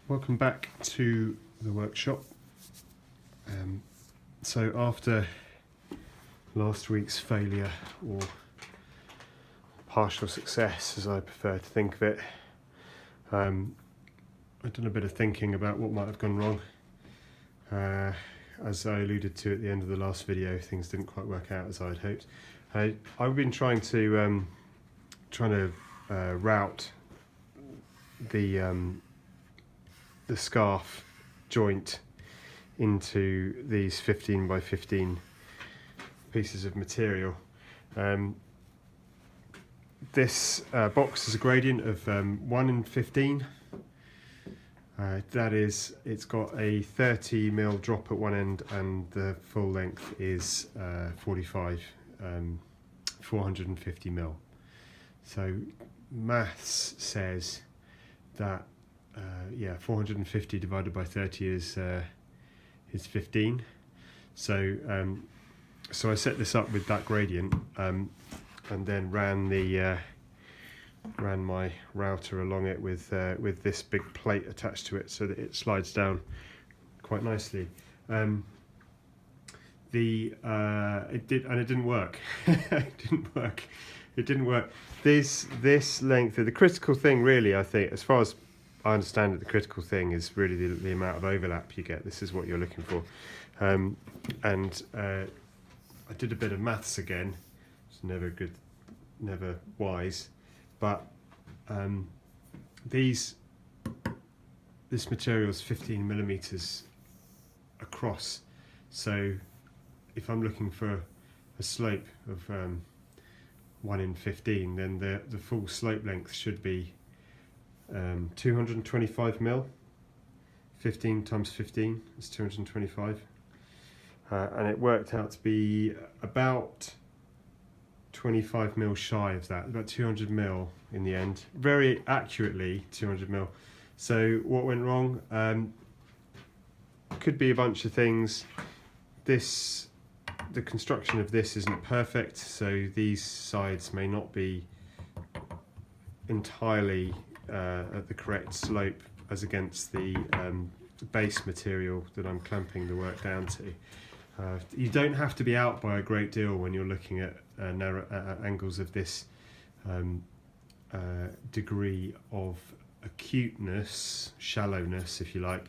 Welcome back to the workshop. So after last week's failure, or partial success as I prefer to think of it, I've done a bit of thinking about what might have gone wrong. As I alluded to at the end of the last video, things didn't quite work out as I'd hoped. I've been trying to route the scarf joint into these 15 by 15 pieces of material. This box is a gradient of 1 in 15. That is, it's got a 30mm drop at one end, and the full length is 450mm. So maths says that 450 divided by 30 is 15. So I set this up with that gradient, and then ran my router along it with this big plate attached to it, so that it slides down quite nicely. It didn't work. It didn't work. This length, the critical thing, really, I think, as far as I understand it, the critical thing is really the amount of overlap you get. This is what you're looking for. I did a bit of maths again. It's never good, never wise. But this material is 15mm across. So if I'm looking for a slope of 1 in 15, then the full slope length should be 225mm. 15 times 15 is 225, and it worked out to be about 25mm shy of that, about 200mm in the end, very accurately 200mm. So what went wrong? Could be a bunch of things. The construction of this isn't perfect, so these sides may not be entirely at the correct slope as against the base material that I'm clamping the work down to. You don't have to be out by a great deal when you're looking at narrow angles of this degree of acuteness, shallowness, if you like.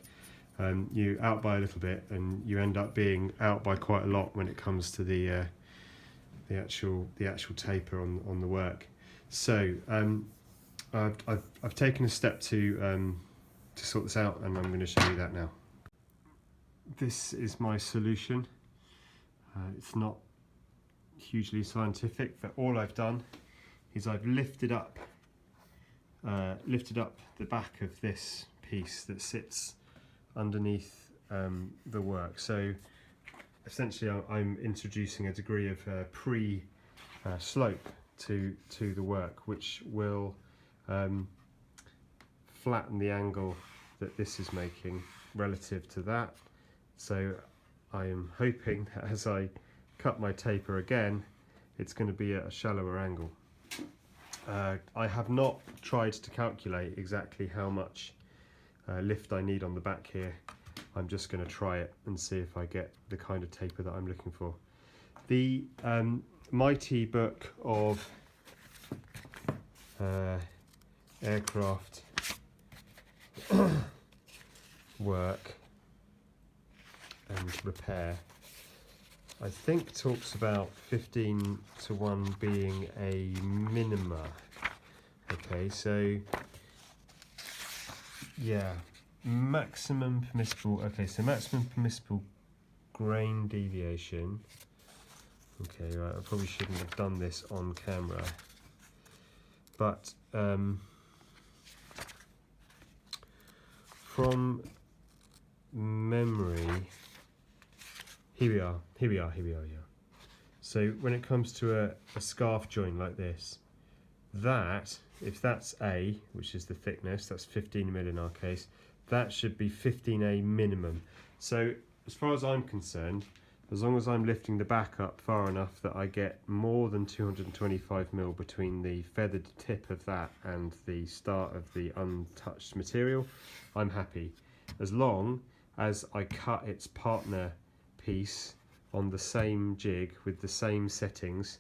You out by a little bit, and you end up being out by quite a lot when it comes to the actual taper on the work. So I've taken a step to sort this out, and I'm going to show you that now. This is my solution. It's not hugely scientific, but all I've done is I've lifted up the back of this piece that sits underneath the work. So essentially I'm introducing a degree of pre-slope to the work, which will flatten the angle that this is making relative to that. So I am hoping that as I cut my taper again, it's going to be at a shallower angle. I have not tried to calculate exactly how much lift I need on the back here. I'm just going to try it and see if I get the kind of taper that I'm looking for. The mighty book of aircraft work and repair, I think, talks about 15:1 being a minima. Okay, so yeah, maximum permissible. Okay, so maximum permissible grain deviation. Okay, right, I probably shouldn't have done this on camera, but from memory, here we are. Yeah. So when it comes to a scarf joint like this, that, if that's A, which is the thickness, that's 15mm in our case, that should be 15A minimum. So as far as I'm concerned, as long as I'm lifting the back up far enough that I get more than 225mm between the feathered tip of that and the start of the untouched material, I'm happy. As long as I cut its partner piece on the same jig with the same settings,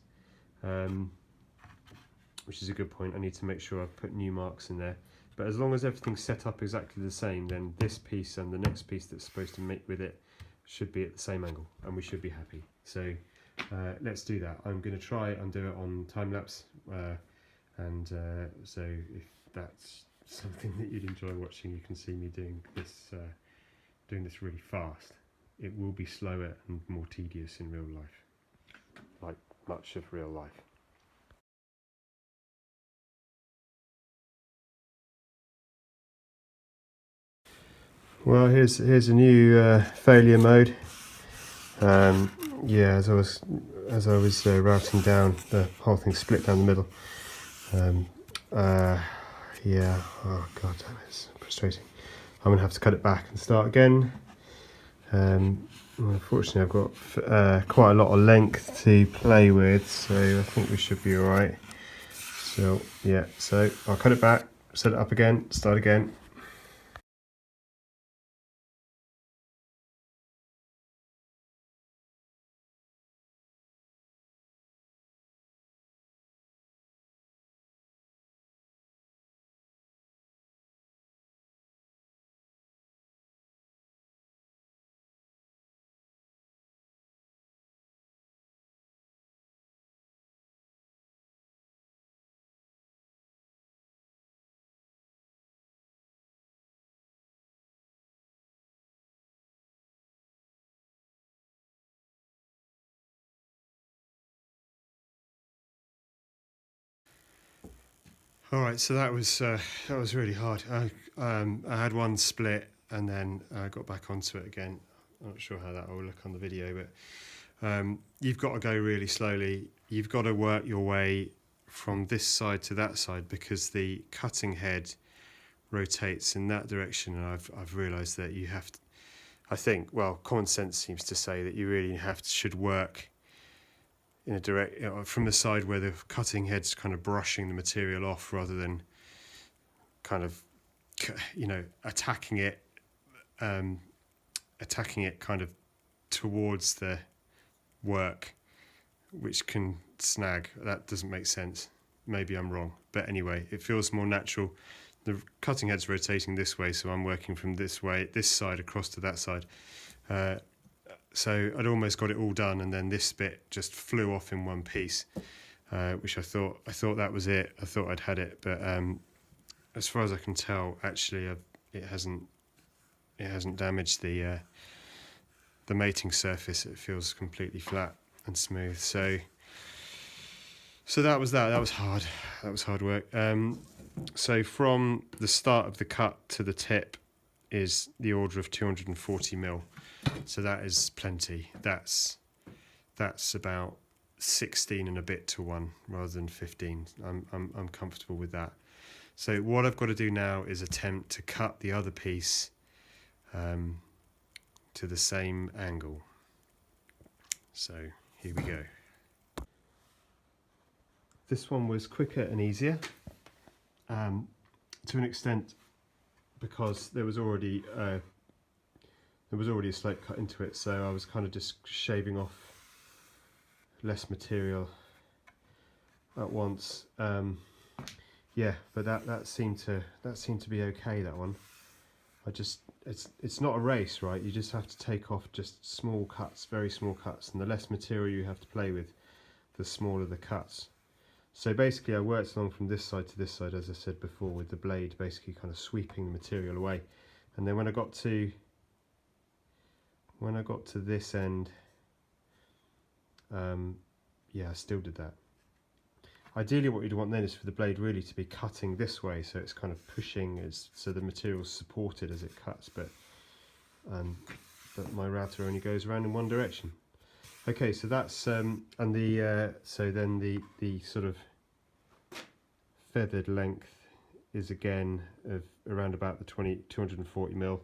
which is a good point. I need to make sure I've put new marks in there. But as long as everything's set up exactly the same, then this piece and the next piece that's supposed to meet with it should be at the same angle, and we should be happy. So let's do that. I'm going to try and do it on time lapse, so if that's something that you'd enjoy watching, you can see me doing this really fast. It will be slower and more tedious in real life, like much of real life. Well, here's a new failure mode. Yeah, as I was routing down, the whole thing split down the middle. Yeah, oh god, that is frustrating. I'm gonna have to cut it back and start again. Unfortunately, I've got quite a lot of length to play with, so I think we should be all right. So yeah, so I'll cut it back, set it up again, start again. All right, so that was really hard. I had one split and then I got back onto it again. I'm not sure how that will look on the video, but you've got to go really slowly. You've got to work your way from this side to that side because the cutting head rotates in that direction, and I've realised that you have to. I think, well, common sense seems to say that you really should work in a direct, from the side where the cutting head's kind of brushing the material off, rather than kind of, attacking it kind of towards the work, which can snag. That doesn't make sense. Maybe I'm wrong, but anyway, it feels more natural. The cutting head's rotating this way, so I'm working from this side across to that side. So I'd almost got it all done, and then this bit just flew off in one piece, which I thought that was it. I thought I'd had it, but as far as I can tell, actually, it hasn't damaged the mating surface. It feels completely flat and smooth. So that was that. That was hard. That was hard work. So from the start of the cut to the tip is the order of 240mm. So that is plenty. That's about 16 and a bit to 1 rather than 15. I'm comfortable with that. So what I've got to do now is attempt to cut the other piece to the same angle. So here we go. This one was quicker and easier, to an extent, because there was already a slope cut into it, so I was kind of just shaving off less material at once. Yeah, but that seemed to be okay. That one, it's not a race, right? You just have to take off just small cuts, very small cuts, and the less material you have to play with, the smaller the cuts. So basically I worked along from this side to this side, as I said before, with the blade basically kind of sweeping the material away. And then when I got to this end, yeah, I still did that. Ideally what you'd want then is for the blade really to be cutting this way, so it's kind of pushing, so the material's supported as it cuts, but my router only goes around in one direction. Okay, so that's so then the sort of feathered length is again of around about the 240mm.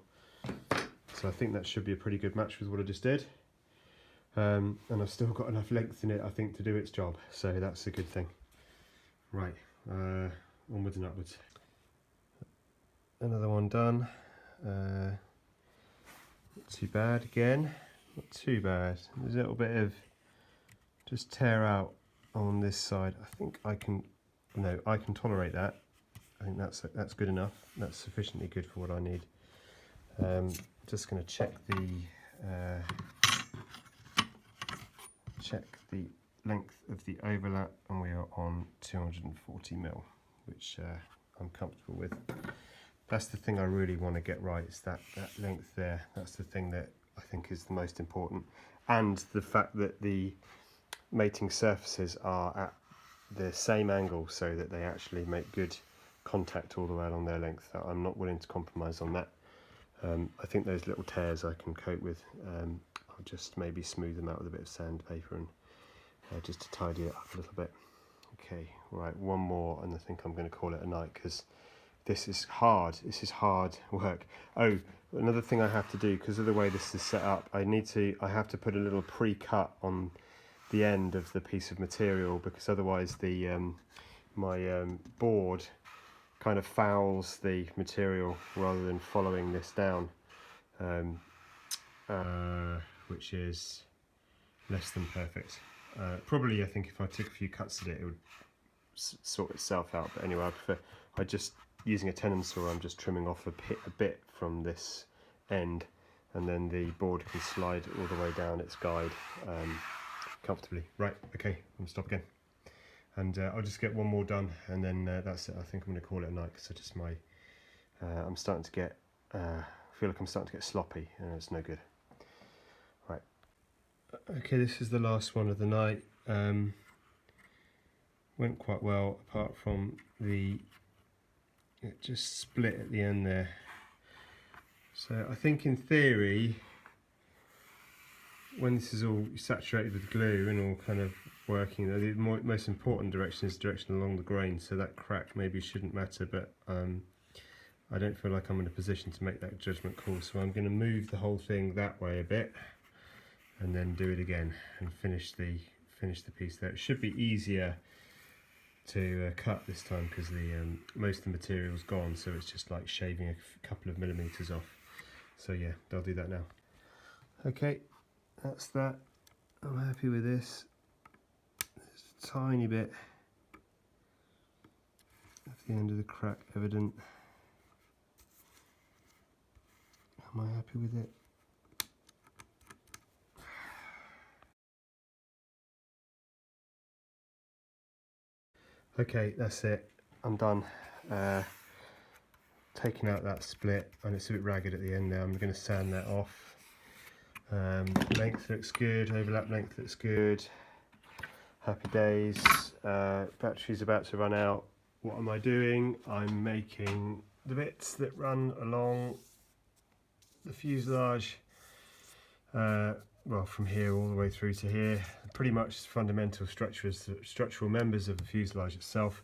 So I think that should be a pretty good match with what I just did. and I've still got enough length in it, I think, to do its job, so that's a good thing. Right, onwards and upwards. Another one done. Not too bad again, not too bad. There's a little bit of just tear out on this side. I think I can tolerate that. I think that's good enough. That's sufficiently good for what I need. Just going to check the length of the overlap, and we are on 240 mil, which I'm comfortable with. That's the thing I really want to get right, is that length there. That's the thing that I think is the most important, and the fact that the mating surfaces are at the same angle so that they actually make good contact all the way along their length. I'm not willing to compromise on that. I think those little tears I can cope with. I'll just maybe smooth them out with a bit of sandpaper and just to tidy it up a little bit. Okay, right, one more, and I think I'm going to call it a night, because this is hard. This is hard work. Oh, another thing I have to do, because of the way this is set up, I have to put a little pre-cut on the end of the piece of material, because otherwise the my board kind of fouls the material rather than following this down, which is less than perfect. Probably, I think if I took a few cuts at it, it would sort itself out. But anyway, I just using a tenon saw, I'm just trimming off a bit from this end, and then the board can slide all the way down its guide comfortably. Right, okay, I'm gonna stop again, and I'll just get one more done, and then that's it. I think I'm going to call it a night, because I just I'm starting to get feel like I'm starting to get sloppy, and it's no good. Right, okay, this is the last one of the night. Went quite well, apart from it just split at the end there. So I think in theory, when this is all saturated with glue and all kind of working, the most important direction is direction along the grain, so that crack maybe shouldn't matter, but I don't feel like I'm in a position to make that judgment call, so I'm going to move the whole thing that way a bit and then do it again and finish the piece there. It should be easier to cut this time, because most of the material's gone, so it's just like shaving a couple of millimeters off. So yeah, I'll do that now. Okay, that's that. I'm happy with this. There's a tiny bit of the end of the crack evident. Am I happy with it? Okay, that's it. I'm done. Taking out that split, and it's a bit ragged at the end now. I'm going to sand that off. Length looks good, overlap length looks good. Happy days. Battery's about to run out. What am I doing? I'm making the bits that run along the fuselage, well, from here all the way through to here. Pretty much fundamental structural members of the fuselage itself.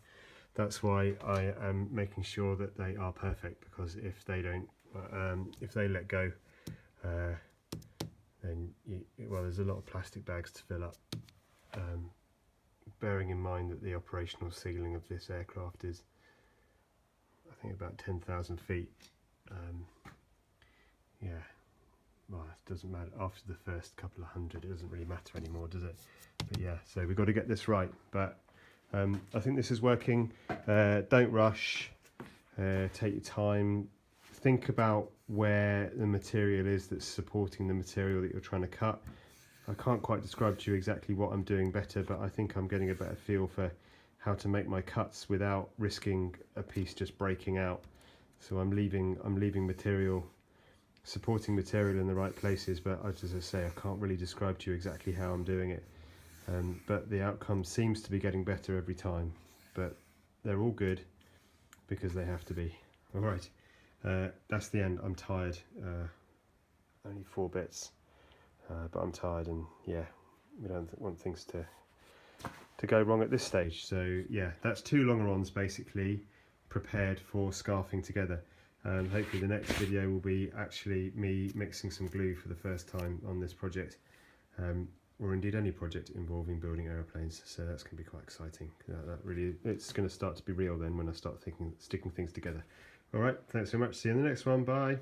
That's why I am making sure that they are perfect, because if they don't, if they let go, then well, there's a lot of plastic bags to fill up. Bearing in mind that the operational ceiling of this aircraft is, I think, about 10,000 feet. Yeah, well, it doesn't matter. After the first couple of hundred, it doesn't really matter anymore, does it? But yeah, so we've got to get this right. But I think this is working. Don't rush. Take your time. Think about where the material is that's supporting the material that you're trying to cut. I can't quite describe to you exactly what I'm doing better, but I think I'm getting a better feel for how to make my cuts without risking a piece just breaking out. So I'm leaving material, supporting material in the right places, but as I say, I can't really describe to you exactly how I'm doing it. But the outcome seems to be getting better every time, but they're all good because they have to be. All right, that's the end. I'm tired. Only 4 bits, but I'm tired, and yeah, we don't want things to go wrong at this stage. So yeah, that's 2 longerons basically prepared for scarfing together. Hopefully the next video will be actually me mixing some glue for the first time on this project. or indeed any project involving building aeroplanes. So that's going to be quite exciting. That really, it's going to start to be real then when I start sticking things together. All right, thanks so much. See you in the next one. Bye.